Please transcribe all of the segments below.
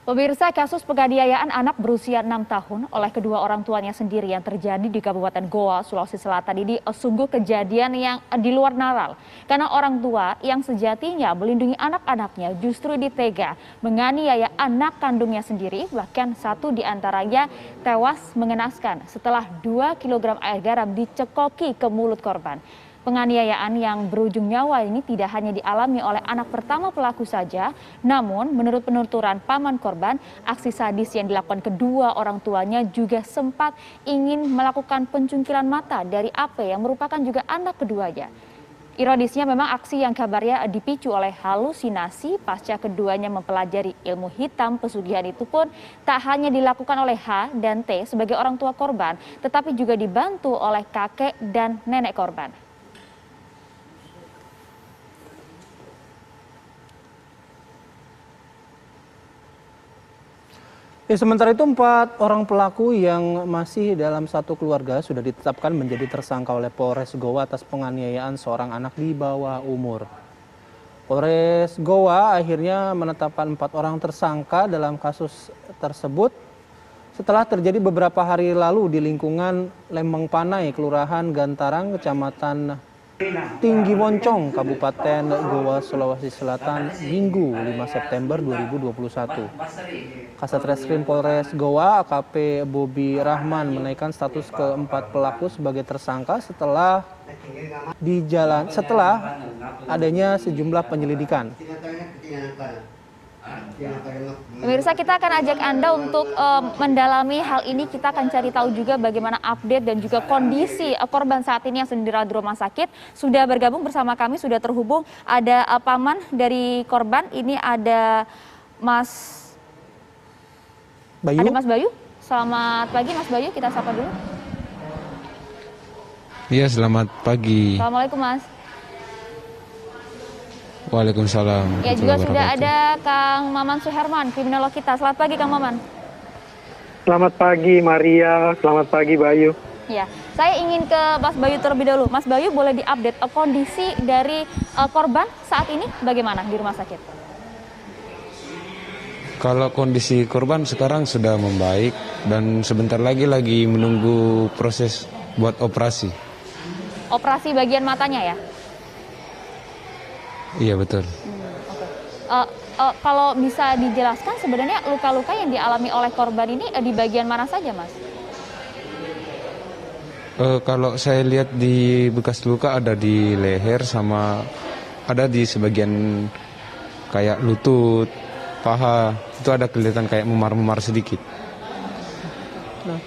Pemirsa, kasus penganiayaan anak berusia 6 tahun oleh kedua orang tuanya sendiri yang terjadi di Kabupaten Goa, Sulawesi Selatan ini sungguh kejadian yang di luar nalar. Karena orang tua yang sejatinya melindungi anak-anaknya justru ditega menganiaya anak kandungnya sendiri, bahkan satu di antaranya tewas mengenaskan setelah 2 kilogram air garam dicekoki ke mulut korban. Penganiayaan yang berujung nyawa ini tidak hanya dialami oleh anak pertama pelaku saja, namun menurut penuturan paman korban, aksi sadis yang dilakukan kedua orang tuanya juga sempat ingin melakukan pencungkilan mata dari AP yang merupakan juga anak keduanya. Ironisnya memang aksi yang kabarnya dipicu oleh halusinasi pasca keduanya mempelajari ilmu hitam pesugihan itu pun tak hanya dilakukan oleh H dan T sebagai orang tua korban, tetapi juga dibantu oleh kakek dan nenek korban. Ya, sementara itu 4 orang pelaku yang masih dalam satu keluarga sudah ditetapkan menjadi tersangka oleh Polres Goa atas penganiayaan seorang anak di bawah umur. Polres Goa akhirnya menetapkan 4 orang tersangka dalam kasus tersebut setelah terjadi beberapa hari lalu di lingkungan Lembang Panai, Kelurahan Gantarang, Kecamatan Tinggi Moncong, Kabupaten Goa, Sulawesi Selatan, Minggu 5 September 2021. Kasat Reskrim Polres Goa, AKP Bobi Rahman menaikkan status ke-4 pelaku sebagai tersangka setelah adanya sejumlah penyelidikan. Pemirsa, kita akan ajak Anda untuk mendalami hal ini. Kita akan cari tahu juga bagaimana update dan juga kondisi korban saat ini yang sedang dirawat di rumah sakit. Sudah bergabung bersama kami, sudah terhubung. Ada paman dari korban, ini ada Mas Bayu. Ada Mas Bayu. Selamat pagi Mas Bayu, kita sapa dulu. Iya, selamat pagi. Assalamualaikum Mas. Waalaikumsalam. Ya, juga sudah ada Kang Maman Suherman, kriminolog kita. Selamat pagi Kang Maman. Selamat pagi Maria, selamat pagi Bayu. Ya, saya ingin ke Mas Bayu terlebih dahulu. Mas Bayu, boleh diupdate kondisi dari korban saat ini bagaimana di rumah sakit? Kalau kondisi korban sekarang sudah membaik dan sebentar lagi menunggu proses buat operasi. Operasi bagian matanya ya? Iya, betul. Kalau bisa dijelaskan sebenarnya luka-luka yang dialami oleh korban ini di bagian mana saja, Mas? Kalau saya lihat di bekas luka ada di leher sama ada di sebagian kayak lutut, paha, itu ada kelihatan kayak memar-memar sedikit. Nah,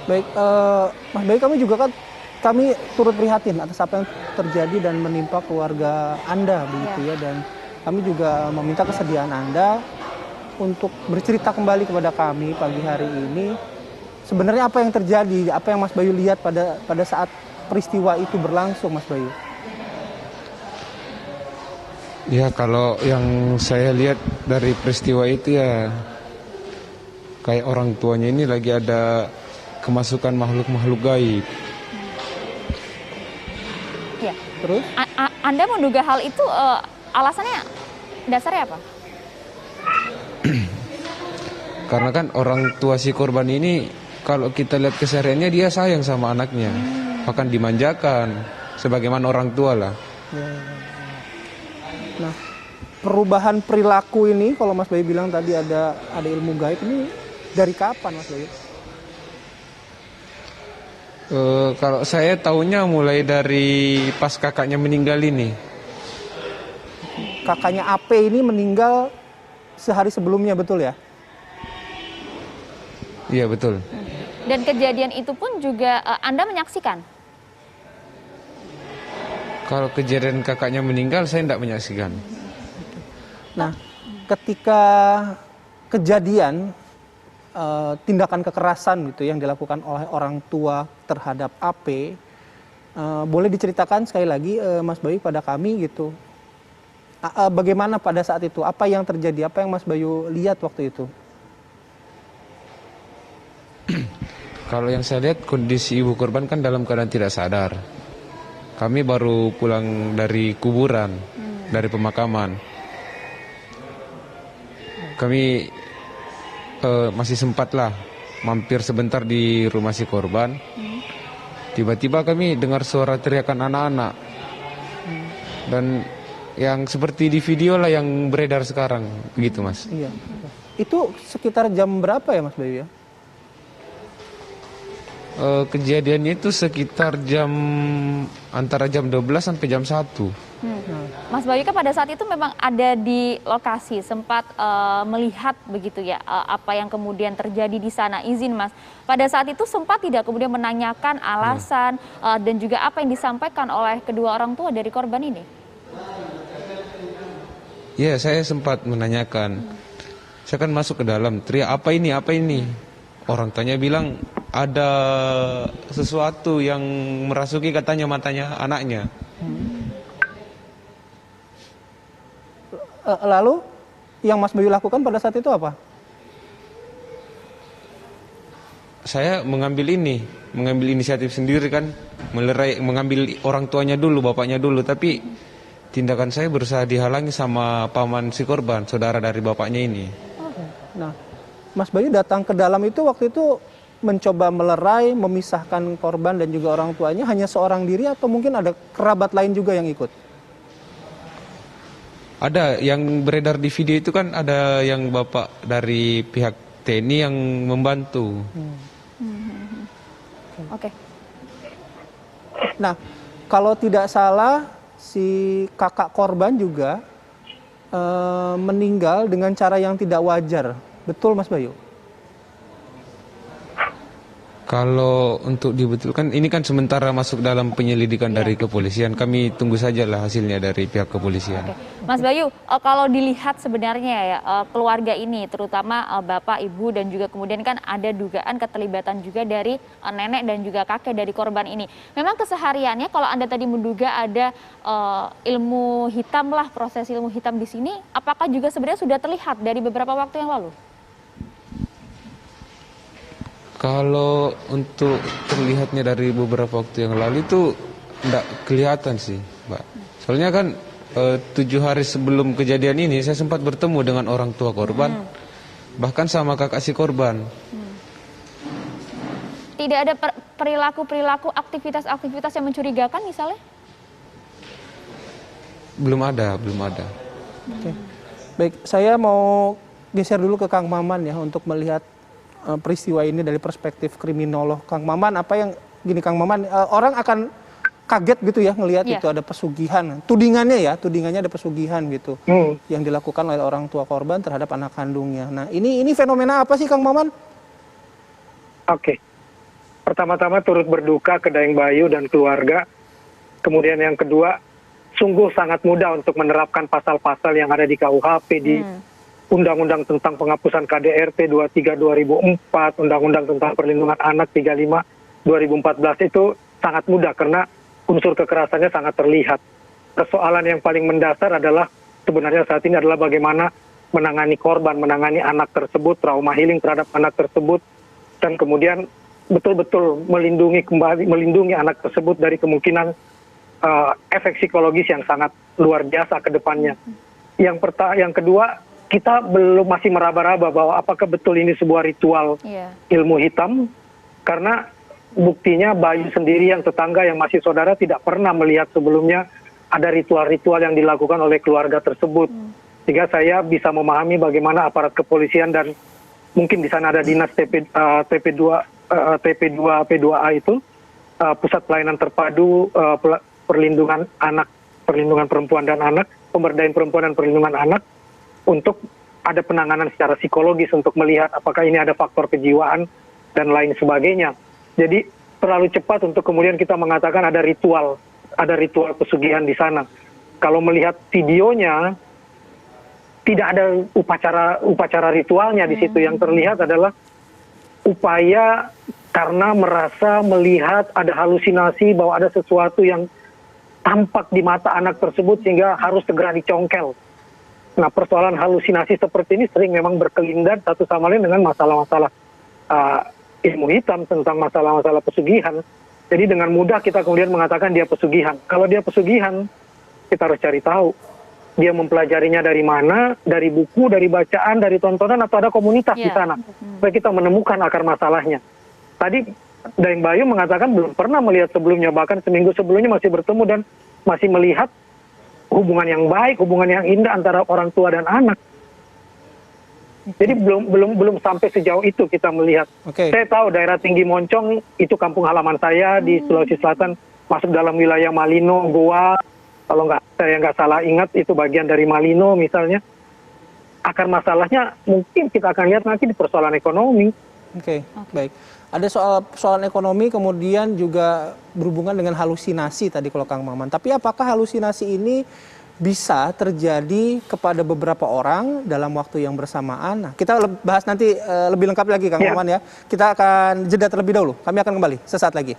baik, Mas Bayu, kami turut prihatin atas apa yang terjadi dan menimpa keluarga Anda begitu ya, dan kami juga meminta kesediaan Anda untuk bercerita kembali kepada kami pagi hari ini. Sebenarnya apa yang terjadi, apa yang Mas Bayu lihat pada saat peristiwa itu berlangsung, Mas Bayu? Ya, kalau yang saya lihat dari peristiwa itu ya kayak orang tuanya ini lagi ada kemasukan makhluk-makhluk gaib. Ya. Terus? Anda menduga hal itu alasannya dasarnya apa? Karena kan orang tua si korban ini kalau kita lihat kesehariannya dia sayang sama anaknya, akan dimanjakan sebagaimana orang tua lah. Nah, perubahan perilaku ini kalau Mas Bayu bilang tadi ada ilmu gaib, ini dari kapan Mas Bayu? Kalau saya tahunya mulai dari pas kakaknya meninggal ini. Kakaknya AP ini meninggal sehari sebelumnya, betul ya? Iya, betul. Dan kejadian itu pun juga Anda menyaksikan? Kalau kejadian kakaknya meninggal saya tidak menyaksikan. Nah, ketika kejadian tindakan kekerasan gitu yang dilakukan oleh orang tua terhadap AP, boleh diceritakan sekali lagi Mas Bayu pada kami gitu, bagaimana pada saat itu, apa yang terjadi, apa yang Mas Bayu lihat waktu itu? Kalau yang saya lihat kondisi ibu korban kan dalam keadaan tidak sadar. Kami baru pulang dari kuburan, dari pemakaman. Kami masih sempatlah mampir sebentar di rumah si korban. Tiba-tiba kami dengar suara teriakan anak-anak. Dan yang seperti di video lah yang beredar sekarang, begitu Mas. Iya. Itu sekitar jam berapa ya Mas Bayu ya? Kejadiannya itu sekitar antara jam 12 sampai jam 1. Mas Bayu kan pada saat itu memang ada di lokasi, sempat melihat begitu ya apa yang kemudian terjadi di sana. Izin Mas, pada saat itu sempat tidak kemudian menanyakan alasan dan juga apa yang disampaikan oleh kedua orang tua dari korban ini? Ya, saya sempat menanyakan. Saya kan masuk ke dalam, teriak apa ini, apa ini. Orang tuanya bilang ada sesuatu yang merasuki katanya matanya anaknya. Lalu yang Mas Bayu lakukan pada saat itu apa? Saya mengambil inisiatif sendiri kan, mengambil orang tuanya dulu, bapaknya dulu. Tapi tindakan saya berusaha dihalangi sama paman si korban, saudara dari bapaknya ini. Nah, Mas Bayu datang ke dalam itu waktu itu mencoba melerai, memisahkan korban dan juga orang tuanya hanya seorang diri atau mungkin ada kerabat lain juga yang ikut? Ada yang beredar di video itu kan ada yang bapak dari pihak TNI yang membantu. Oke. Nah, kalau tidak salah si kakak korban juga meninggal dengan cara yang tidak wajar. Betul Mas Bayu? Kalau untuk dibetulkan, ini kan sementara masuk dalam penyelidikan dari kepolisian. Kami tunggu sajalah hasilnya dari pihak kepolisian. Oke. Mas Bayu, kalau dilihat sebenarnya ya keluarga ini, terutama bapak, ibu dan juga kemudian kan ada dugaan keterlibatan juga dari nenek dan juga kakek dari korban ini. Memang kesehariannya kalau Anda tadi menduga ada ilmu hitam lah, proses ilmu hitam di sini, apakah juga sebenarnya sudah terlihat dari beberapa waktu yang lalu? Kalau untuk terlihatnya dari beberapa waktu yang lalu itu tidak kelihatan sih, Mbak. Soalnya kan 7 hari sebelum kejadian ini saya sempat bertemu dengan orang tua korban, bahkan sama kakak si korban. Tidak ada perilaku-perilaku, aktivitas-aktivitas yang mencurigakan misalnya? Belum ada. Oke. Baik, saya mau geser dulu ke Kang Maman ya untuk melihat peristiwa ini dari perspektif kriminolog. Kang Maman, apa yang gini Kang Maman, orang akan kaget gitu ya ngelihat itu ada pesugihan. Tudingannya ada pesugihan gitu yang dilakukan oleh orang tua korban terhadap anak kandungnya. Nah, ini fenomena apa sih Kang Maman? Oke. Pertama-tama turut berduka ke Daeng Bayu dan keluarga. Kemudian yang kedua, sungguh sangat mudah untuk menerapkan pasal-pasal yang ada di KUHP, di Undang-Undang tentang penghapusan KDRT 23 2004, Undang-Undang tentang perlindungan anak 35 2014 itu sangat mudah karena unsur kekerasannya sangat terlihat. Persoalan yang paling mendasar adalah sebenarnya saat ini adalah bagaimana menangani korban, menangani anak tersebut, trauma healing terhadap anak tersebut, dan kemudian betul-betul melindungi anak tersebut dari kemungkinan efek psikologis yang sangat luar biasa ke depannya. Yang kedua, kita masih meraba-raba bahwa apakah betul ini sebuah ritual ilmu hitam, karena buktinya Bayu sendiri yang tetangga yang masih saudara tidak pernah melihat sebelumnya ada ritual-ritual yang dilakukan oleh keluarga tersebut. Sehingga saya bisa memahami bagaimana aparat kepolisian dan mungkin di sana ada dinas TP2A itu, Pusat Pelayanan Terpadu Perlindungan Anak, Perlindungan Perempuan dan Anak, Pemberdayaan Perempuan dan Perlindungan Anak, untuk ada penanganan secara psikologis untuk melihat apakah ini ada faktor kejiwaan dan lain sebagainya. Jadi terlalu cepat untuk kemudian kita mengatakan ada ritual pesugihan di sana. Kalau melihat videonya, tidak ada upacara ritualnya di situ. Yang terlihat adalah upaya karena merasa melihat ada halusinasi bahwa ada sesuatu yang tampak di mata anak tersebut sehingga harus segera dicongkel. Nah, persoalan halusinasi seperti ini sering memang berkelindan satu sama lain dengan masalah-masalah ilmu hitam tentang masalah-masalah pesugihan. Jadi dengan mudah kita kemudian mengatakan dia pesugihan. Kalau dia pesugihan, kita harus cari tahu dia mempelajarinya dari mana, dari buku, dari bacaan, dari tontonan, atau ada komunitas di sana. Supaya kita menemukan akar masalahnya. Tadi Daeng Bayu mengatakan belum pernah melihat sebelumnya, bahkan seminggu sebelumnya masih bertemu dan masih melihat hubungan yang baik, hubungan yang indah antara orang tua dan anak. Jadi belum sampai sejauh itu kita melihat. Saya tahu daerah Tinggi Moncong itu kampung halaman saya di Sulawesi Selatan, masuk dalam wilayah Malino, Goa. Kalau saya nggak salah ingat itu bagian dari Malino misalnya. Akar masalahnya mungkin kita akan lihat nanti di persoalan ekonomi. Baik. Ada soalan ekonomi, kemudian juga berhubungan dengan halusinasi tadi kalau Kang Maman. Tapi apakah halusinasi ini bisa terjadi kepada beberapa orang dalam waktu yang bersamaan? Nah, kita bahas nanti lebih lengkap lagi Kang Maman ya. Kita akan jeda terlebih dahulu. Kami akan kembali sesaat lagi.